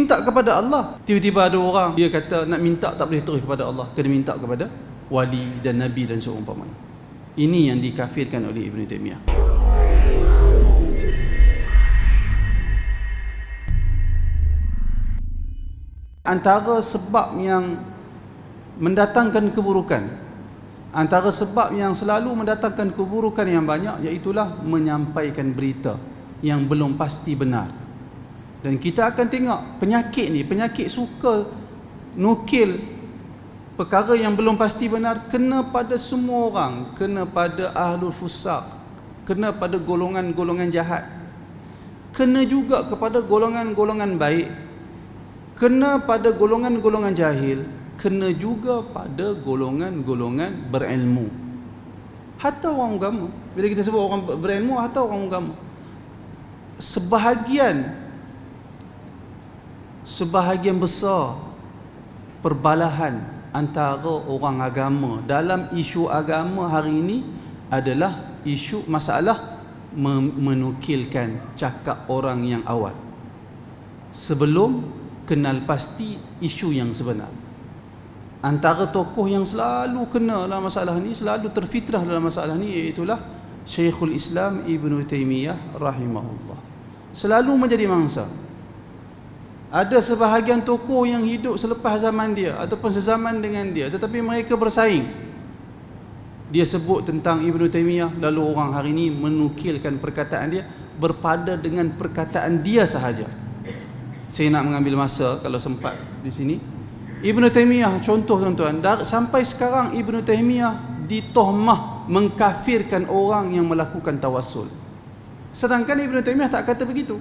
minta kepada Allah. Tiba-tiba ada orang dia kata nak minta tak boleh terus kepada Allah, kena minta kepada wali dan nabi dan seumpamanya. Ini yang dikafirkan oleh Ibn Taymiyah. Antara sebab yang mendatangkan keburukan, antara sebab yang selalu mendatangkan keburukan yang banyak, iaitulah menyampaikan berita yang belum pasti benar. Dan kita akan tengok penyakit ni, penyakit suka nukil perkara yang belum pasti benar, kena pada semua orang, kena pada ahlul fusaq, kena pada golongan-golongan jahat, kena juga kepada golongan-golongan baik, kena pada golongan-golongan jahil, kena juga pada golongan-golongan berilmu. Hatta orang agama. Bila kita sebut orang berilmu, hatta orang agama. Sebahagian besar perbalahan antara orang agama dalam isu agama hari ini adalah isu masalah menukilkan cakap orang yang awal sebelum kenal pasti isu yang sebenar. Antara tokoh yang selalu kena dalam masalah ni, selalu terfitrah dalam masalah ni, iaitulah Syekhul Islam Ibn Taymiyah rahimahullah. Selalu menjadi mangsa. Ada sebahagian tokoh yang hidup selepas zaman dia ataupun sezaman dengan dia, tetapi mereka bersaing. Dia sebut tentang Ibn Taymiyah, lalu orang hari ini menukilkan perkataan dia berpada dengan perkataan dia sahaja. Saya nak mengambil masa kalau sempat di sini. Ibn Taymiyah, contoh tuan-tuan, sampai sekarang Ibn Taymiyah ditohmah mengkafirkan orang yang melakukan tawassul. Sedangkan Ibn Taymiyah tak kata begitu.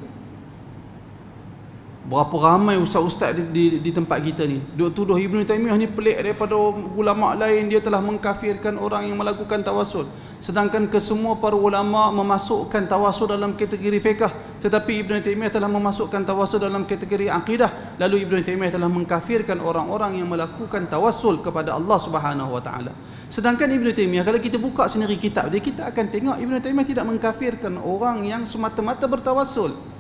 Berapa ramai ustaz-ustaz di tempat kita ni duk tuduh Ibn Taymiyah ni pelik daripada ulama lain, dia telah mengkafirkan orang yang melakukan tawassul. Sedangkan kesemua para ulama memasukkan tawassul dalam kategori fiqh, tetapi Ibn Taymiyah telah memasukkan tawassul dalam kategori akidah. Lalu Ibn Taymiyah telah mengkafirkan orang-orang yang melakukan tawassul kepada Allah Subhanahu wa taala. Sedangkan Ibn Taymiyah, kalau kita buka sendiri kitab dia, kita akan tengok Ibn Taymiyah tidak mengkafirkan orang yang semata-mata bertawassul.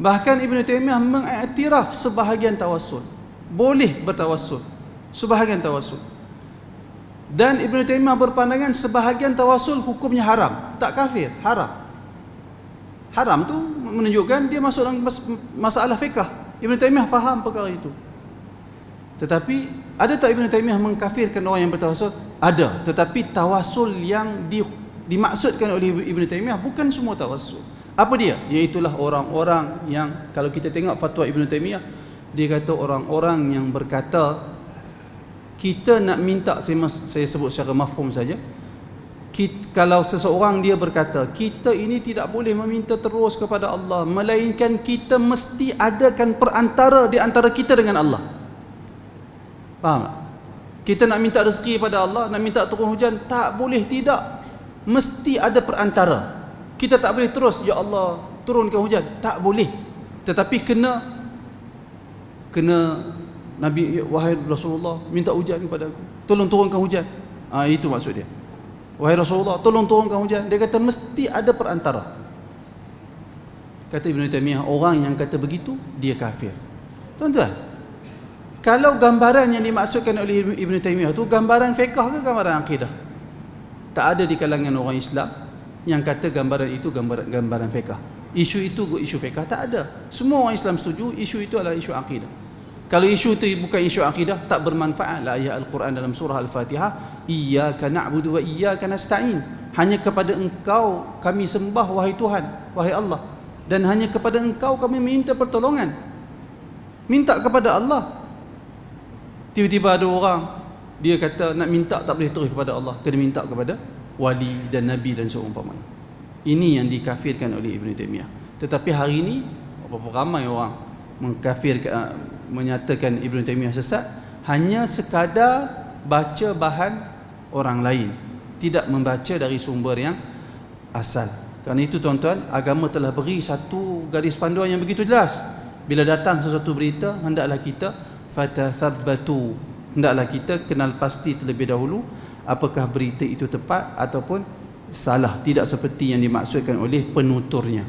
Bahkan Ibn Taymiyah mengiktiraf sebahagian tawassul, boleh bertawassul, sebahagian tawassul. Dan Ibn Taymiyah berpandangan sebahagian tawassul hukumnya haram, tak kafir, haram. Haram tu menunjukkan dia masuk dalam masalah fiqh. Ibn Taymiyah faham perkara itu. Tetapi ada tak Ibn Taymiyah mengkafirkan orang yang bertawassul? Ada, tetapi tawassul yang dimaksudkan oleh Ibn Taymiyah bukan semua tawassul. Apa dia? Iaitulah orang-orang yang, kalau kita tengok fatwa Ibn Taymiyah, dia kata orang-orang yang berkata kita nak minta, saya sebut secara mafhum saja, kalau seseorang dia berkata kita ini tidak boleh meminta terus kepada Allah, melainkan kita mesti adakan perantara di antara kita dengan Allah. Faham tak? Kita nak minta rezeki pada Allah, nak minta turun hujan, tak boleh, tidak, mesti ada perantara. Kita tak boleh terus, ya Allah turunkan hujan, tak boleh. Tetapi kena Nabi, wahai Rasulullah, minta hujan kepada aku, tolong turunkan hujan. Itu maksud dia. Wahai Rasulullah, tolong turunkan hujan. Dia kata mesti ada perantara. Kata Ibn Taymiyah, orang yang kata begitu dia kafir. Tuan-tuan, kalau gambaran yang dimaksudkan oleh Ibn Taymiyah itu gambaran fiqh ke gambaran akidah? Tak ada di kalangan orang Islam yang kata gambaran itu gambaran fiqh. Isu itu isu fiqh, tak ada. Semua orang Islam setuju isu itu adalah isu akidah. Kalau isu itu bukan isu akidah, tak bermanfaatlah ayat Al-Quran dalam surah Al-Fatihah, iyyaka na'budu wa iyyaka nasta'in. Hanya kepada Engkau kami sembah wahai Tuhan, wahai Allah, dan hanya kepada Engkau kami minta pertolongan. Minta kepada Allah. Tiba-tiba ada orang dia kata nak minta tak boleh terus kepada Allah, kena minta kepada wali dan nabi dan seumpamanya. Ini yang dikafirkan oleh Ibn Taymiyah. Tetapi hari ini berapa ramai orang mengkafirkan, menyatakan Ibn Taymiyah sesat hanya sekadar baca bahan orang lain, tidak membaca dari sumber yang asal. Kerana itu tuan-tuan, agama telah beri satu garis panduan yang begitu jelas. Bila datang sesuatu berita, hendaklah kita fatathabbatu, hendaklah kita kenal pasti terlebih dahulu apakah berita itu tepat ataupun salah, tidak seperti yang dimaksudkan oleh penuturnya.